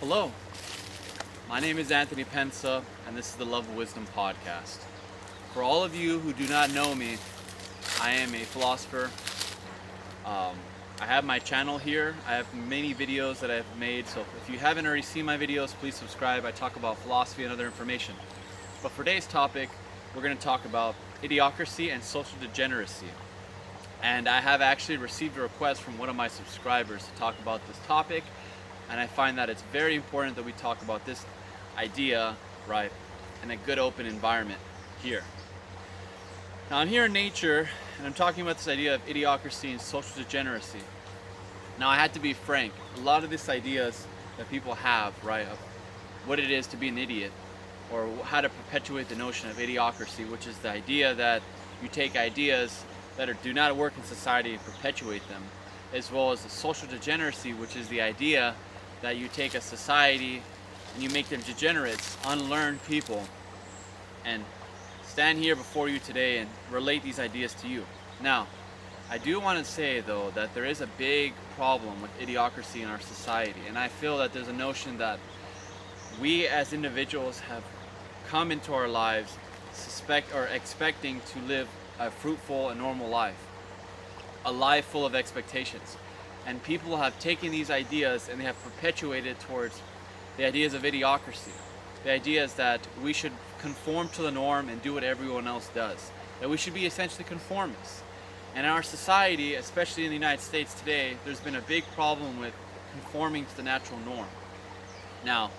Hello, my name is Anthony Pensa, and this is the Love of Wisdom podcast. For all of you who do not know me, I am a philosopher. I have my channel here. I have many videos that I've made, so if you haven't already seen my videos, please subscribe. I talk about philosophy and other information. But for today's topic, we're going to talk about idiocracy and social degeneracy. And I have actually received a request from one of my subscribers to talk about this topic, and I find that it's very important that we talk about this idea, right, in a good open environment here. Now I'm here in nature, and I'm talking about this idea of idiocracy and social degeneracy. Now I had to be frank, a lot of these ideas that people have, right, of what it is to be an idiot, or how to perpetuate the notion of idiocracy, which is the idea that you take ideas that do not work in society and perpetuate them, as well as the social degeneracy, which is the idea that you take a society and you make them degenerates, unlearned people, and stand here before you today and relate these ideas to you. Now, I do want to say though that there is a big problem with idiocracy in our society, and I feel that there's a notion that we as individuals have come into our lives expecting to live a fruitful and normal life, a life full of expectations. And people have taken these ideas and they have perpetuated towards the ideas of idiocracy. The idea is that we should conform to the norm and do what everyone else does. That we should be essentially conformists. And in our society, especially in the United States today, there's been a big problem with conforming to the natural norm. Now,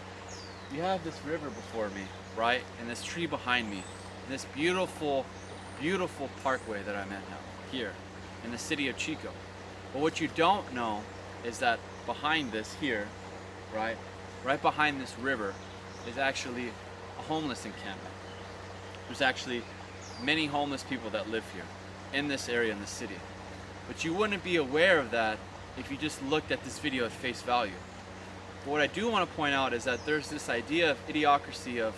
you have this river before me, right? And this tree behind me. And this beautiful, beautiful parkway that I'm at now, here, in the city of Chico. But what you don't know is that behind this here, right behind this river, is actually a homeless encampment. There's actually many homeless people that live here in this area in the city. But you wouldn't be aware of that if you just looked at this video at face value. But what I do want to point out is that there's this idea of idiocracy of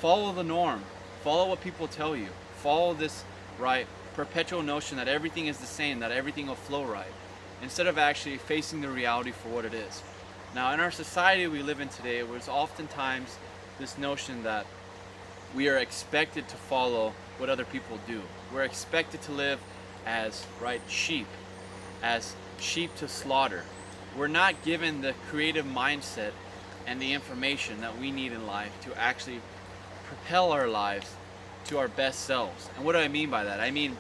follow the norm, follow what people tell you, follow this, right, perpetual notion that everything is the same, that everything will flow right, instead of actually facing the reality for what it is. Now, in our society we live in today, there's oftentimes this notion that we are expected to follow what other people do. We're expected to live as, right, sheep to slaughter. We're not given the creative mindset and the information that we need in life to actually propel our lives to our best selves. And what do I mean by that? I mean,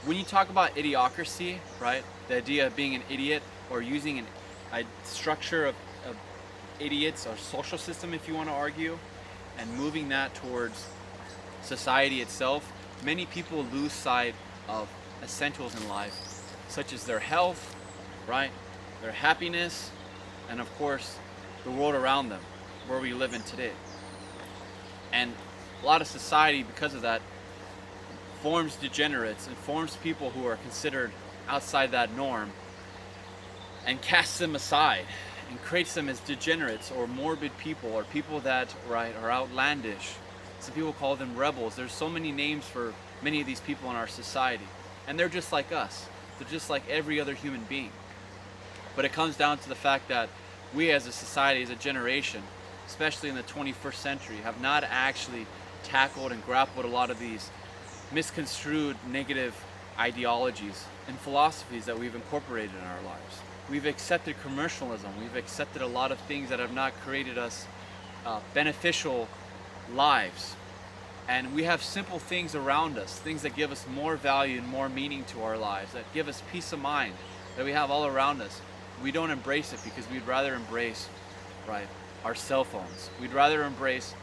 when you talk about idiocracy, right, the idea of being an idiot or using a structure of idiots or social system, if you want to argue, and moving that towards society itself, many people lose sight of essentials in life, such as their health, right, their happiness, and of course, the world around them, where we live in today. And a lot of society, because of that, forms degenerates and forms people who are considered outside that norm and casts them aside and creates them as degenerates or morbid people or people that, right, are outlandish. Some people call them rebels. There's so many names for many of these people in our society, and they're just like us. They're just like every other human being. But it comes down to the fact that we as a society, as a generation, especially in the 21st century, have not actually tackled and grappled a lot of these misconstrued negative ideologies and philosophies that we've incorporated in our lives. We've accepted commercialism. We've accepted a lot of things that have not created us beneficial lives. And we have simple things around us, things that give us more value and more meaning to our lives, that give us peace of mind, that we have all around us. We don't embrace it because we'd rather embrace, right, our cell phones. We'd rather embrace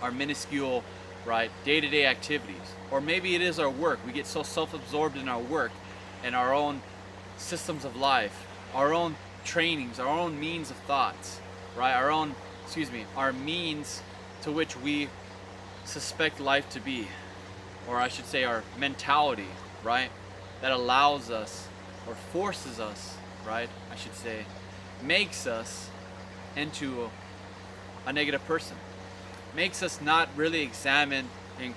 our minuscule, right, day-to-day activities. Or maybe it is our work. We get so self-absorbed in our work and our own systems of life, our own trainings, our own means of thoughts, right, our means to which we suspect life to be, or I should say our mentality, right, that allows us or forces us, right, I should say, makes us into a negative person, makes us not really examine and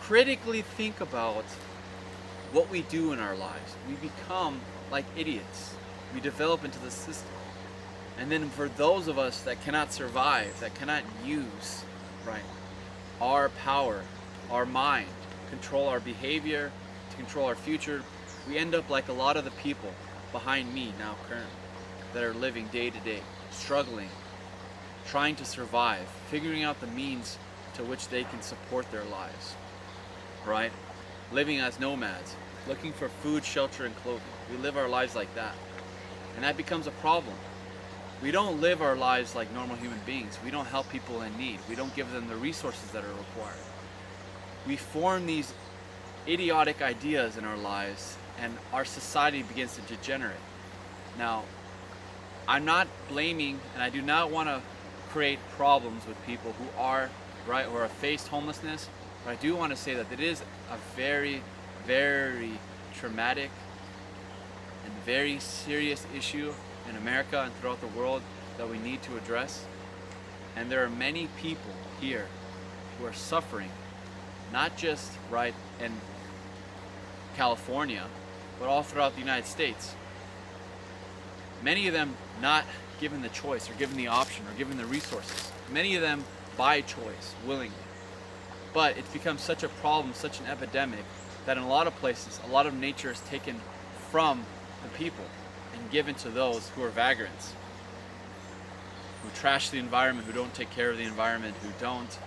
critically think about what we do in our lives. We become like idiots. We develop into the system. And then for those of us that cannot survive, that cannot use, right, our power, our mind, control our behavior, to control our future, we end up like a lot of the people behind me now currently that are living day to day, struggling, trying to survive, figuring out the means to which they can support their lives, right? Living as nomads, looking for food, shelter, and clothing. We live our lives like that. And that becomes a problem. We don't live our lives like normal human beings. We don't help people in need. We don't give them the resources that are required. We form these idiotic ideas in our lives, and our society begins to degenerate. Now, I'm not blaming, and I do not want to create problems with people who are, right, or have faced homelessness, but I do want to say that it is a very, very traumatic and very serious issue in America and throughout the world that we need to address. And there are many people here who are suffering, not just right in California, but all throughout the United States. Many of them not given the choice or given the option or given the resources. Many of them by choice, willingly. But it's become such a problem, such an epidemic, that in a lot of places, a lot of nature is taken from the people and given to those who are vagrants, who trash the environment, who don't take care of the environment, who don't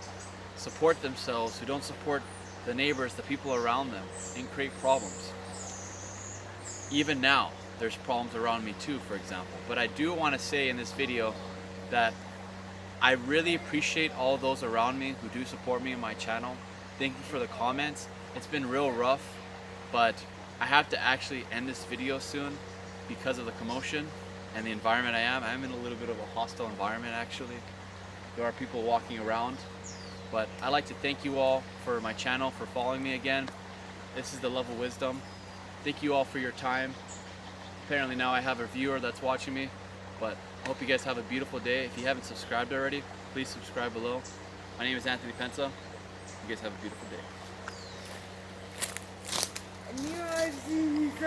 support themselves, who don't support the neighbors, the people around them, and create problems. Even now, there's problems around me too, for example. But I do want to say in this video that I really appreciate all those around me who do support me in my channel. Thank you for the comments. It's been real rough, but I have to actually end this video soon because of the commotion and the environment I'm in a little bit of a hostile environment actually. There are people walking around, but I'd like to thank you all for my channel, for following me again. This is the Love of Wisdom. Thank you all for your time. Apparently now I have a viewer that's watching me, but I hope you guys have a beautiful day. If you haven't subscribed already, please subscribe below. My name is Anthony Pensa. You guys have a beautiful day. I knew I've seen you so